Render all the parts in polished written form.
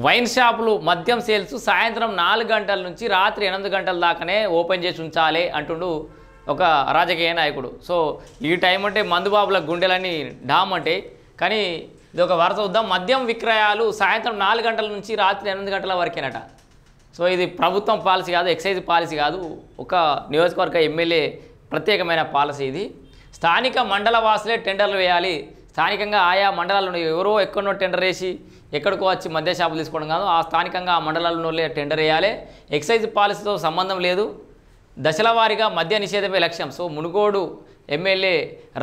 Wine షాపులు మద్యం sales సాయంత్రం 4 గంటల నుంచి రాత్రి 8 గంటల దాకానే ఓపెన్ చేసి ఉంచాలి అంటుండు ఒక రాజకీయ నాయకుడు. సో ఈ టైం అంటే మందుబాబుల గుండెలని డామ్ అంటే, కానీ ఇది ఒక వార్త చూద్దాం. మద్యం విక్రయాలు సాయంత్రం 4 గంటల నుంచి రాత్రి 8 గంటల వరకేనట. సో ఇది ప్రభుత్వం పాలసీ కాదు, ఎక్సైజ్ పాలసీ కాదు, ఒక నియోజకవర్గ ఎమ్మెల్యే ప్రత్యేకమైన పాలసీ ఇది. స్థానిక మండల వాసులే టెండర్లు వేయాలి. స్థానికంగా ఆయా మండలాల్లో ఎవరో ఎక్కడో టెండర్ వేసి ఎక్కడికో వచ్చి మద్య షాపులు తీసుకోవడం కాదు, ఆ స్థానికంగా ఆ మండలాల్లోనే టెండర్ వేయాలి. ఎక్సైజ్ పాలసీతో సంబంధం లేదు. దశల వారీగా మద్య నిషేధమే లక్ష్యం. సో మునుగోడు ఎమ్మెల్యే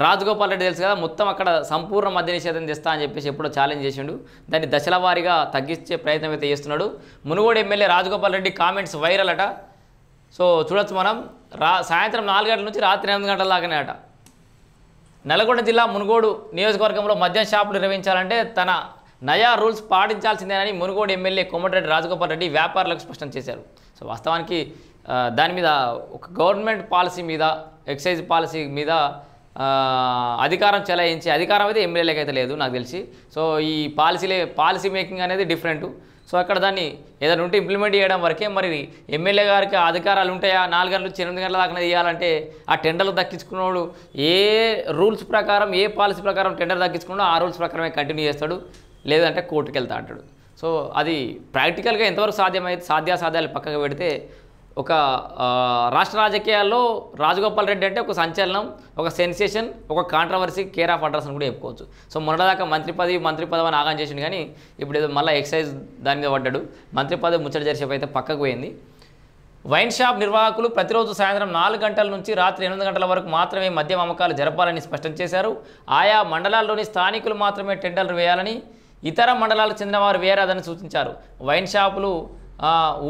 రాజగోపాల్ రెడ్డి తెలుసు కదా, మొత్తం అక్కడ సంపూర్ణ మద్య నిషేధం తెస్తా అని చెప్పేసి ఎప్పుడో ఛాలెంజ్ చేసిండు. దాన్ని దశల వారీగా తగ్గించే ప్రయత్నం అయితే చేస్తున్నాడు. Munugode MLA Rajagopal Reddy comments viral అట. సో చూడొచ్చు మనం, సాయంత్రం 4 గంటల నుంచి రాత్రి 8 గంటల దాకానే అట. నల్గొండ జిల్లా మునుగోడు నియోజకవర్గంలో మద్యం షాపులు నిర్వహించాలంటే తన నయా రూల్స్ పాటించాల్సిందేనని మునుగోడు ఎమ్మెల్యే కోమటిరెడ్డి రాజగోపాల్ రెడ్డి వ్యాపారులకు స్పష్టం చేశారు. సో వాస్తవానికి దాని మీద ఒక గవర్నమెంట్ పాలసీ మీద, ఎక్సైజ్ పాలసీ మీద అధికారం చెలాయించే అధికారం అయితే ఎమ్మెల్యేలకు అయితే లేదు నాకు తెలిసి. సో ఈ పాలసీ మేకింగ్ అనేది డిఫరెంట్. సో అక్కడ దాన్ని ఏదైనా ఉంటే ఇంప్లిమెంట్ చేయడం వరకే. మరి ఎమ్మెల్యే గారికి అధికారాలు ఉంటాయా? 4 గంటల నుంచి 8 గంటల దాకా చేయాలంటే ఆ టెండర్లు దక్కించుకున్నాడు ఏ రూల్స్ ప్రకారం, ఏ పాలసీ ప్రకారం టెండర్ దక్కించుకున్నాడో ఆ రూల్స్ ప్రకారమే కంటిన్యూ చేస్తాడు, లేదంటే కోర్టుకు వెళ్తా అంటాడు. సో అది ప్రాక్టికల్గా ఎంతవరకు సాధ్యమైతే సాధ్యాసాధ్యాలు పక్కకు పెడితే, ఒక రాష్ట్ర రాజకీయాల్లో రాజగోపాల్ రెడ్డి అంటే ఒక సంచలనం, ఒక సెన్సేషన్, ఒక కాంట్రవర్సీ, కేర్ ఆఫ్ అడ్రస్ అని కూడా చెప్పుకోవచ్చు. సో మొన్నదాకా మంత్రి పదవి అని ఆగం చేసిండు, కానీ ఇప్పుడు ఏదో మళ్ళీ ఎక్సైజ్ దాని మీద పడ్డాడు. మంత్రి పదవి ముచ్చట జరిసేపు అయితే పక్కకు పోయింది. వైన్ షాప్ నిర్వాహకులు ప్రతిరోజు సాయంత్రం 4 గంటల నుంచి రాత్రి 8 గంటల వరకు మాత్రమే మద్యం అమ్మకాలు జరపాలని స్పష్టం చేశారు. ఆయా మండలాల్లోని స్థానికులు మాత్రమే టెండర్లు వేయాలని, ఇతర మండలాలకు చెందిన వారు వేయరాదని సూచించారు. వైన్ షాపులు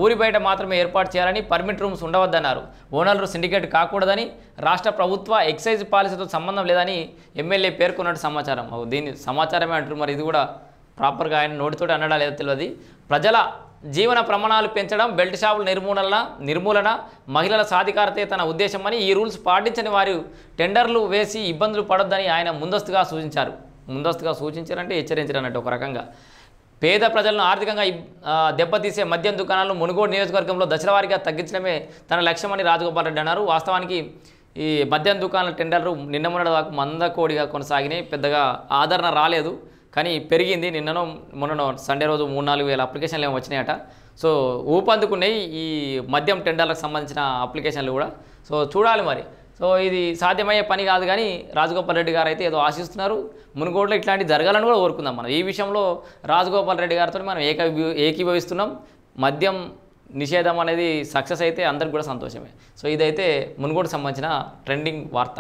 ఊరి బయట మాత్రమే ఏర్పాటు చేయాలని, పర్మిట్ రూమ్స్ ఉండవద్దన్నారు. ఓనర్లు సిండికేట్ కాకూడదని, రాష్ట్ర ప్రభుత్వ ఎక్సైజ్ పాలసీతో సంబంధం లేదని ఎమ్మెల్యే పేర్కొన్నట్టు సమాచారం. దీన్ని సమాచారమే అంటారు, మరి ఇది కూడా ప్రాపర్గా ఆయన నోటితోటి అనడా లేదో తెలియదు. ప్రజల జీవన ప్రమాణాలు పెంచడం, బెల్ట్ షాపుల నిర్మూలన, మహిళల సాధికారతే తన ఉద్దేశమని, ఈ రూల్స్ పాటించని వారు టెండర్లు వేసి ఇబ్బందులు పడొద్దని ఆయన ముందస్తుగా సూచించారంటే హెచ్చరించారు అన్నట్టు ఒక రకంగా. పేద ప్రజలను ఆర్థికంగా దెబ్బతీసే మద్యం దుకాణాలను మునుగోడు నియోజకవర్గంలో దశల వారీగా తగ్గించడమే తన లక్ష్యమని రాజగోపాల్ రెడ్డి అన్నారు. వాస్తవానికి ఈ మద్యం దుకాణాల టెండర్లు నిన్న మొన్నటి దాకా మందకోడిగా కొనసాగినాయి, పెద్దగా ఆదరణ రాలేదు. కానీ పెరిగింది. మొన్ననో సండే రోజు 3-4 వేల అప్లికేషన్లు ఏమో వచ్చినాయట. సో ఊపందుకున్నాయి ఈ మద్యం టెండర్లకు సంబంధించిన అప్లికేషన్లు కూడా. సో చూడాలి మరి. సో ఇది సాధ్యమయ్యే పని కాదు, కానీ రాజగోపాల్ రెడ్డి గారు అయితే ఏదో ఆశిస్తున్నారు. మునుగోడులో ఇట్లాంటివి జరగాలని కూడా కోరుకుందాం మనం. ఈ విషయంలో రాజగోపాల్ రెడ్డి గారితో మనం ఏకీభవిస్తున్నాం. మద్యం నిషేధం అనేది సక్సెస్ అయితే అందరికి కూడా సంతోషమే. సో ఇదైతే మునుగోడుకు సంబంధించిన ట్రెండింగ్ వార్త.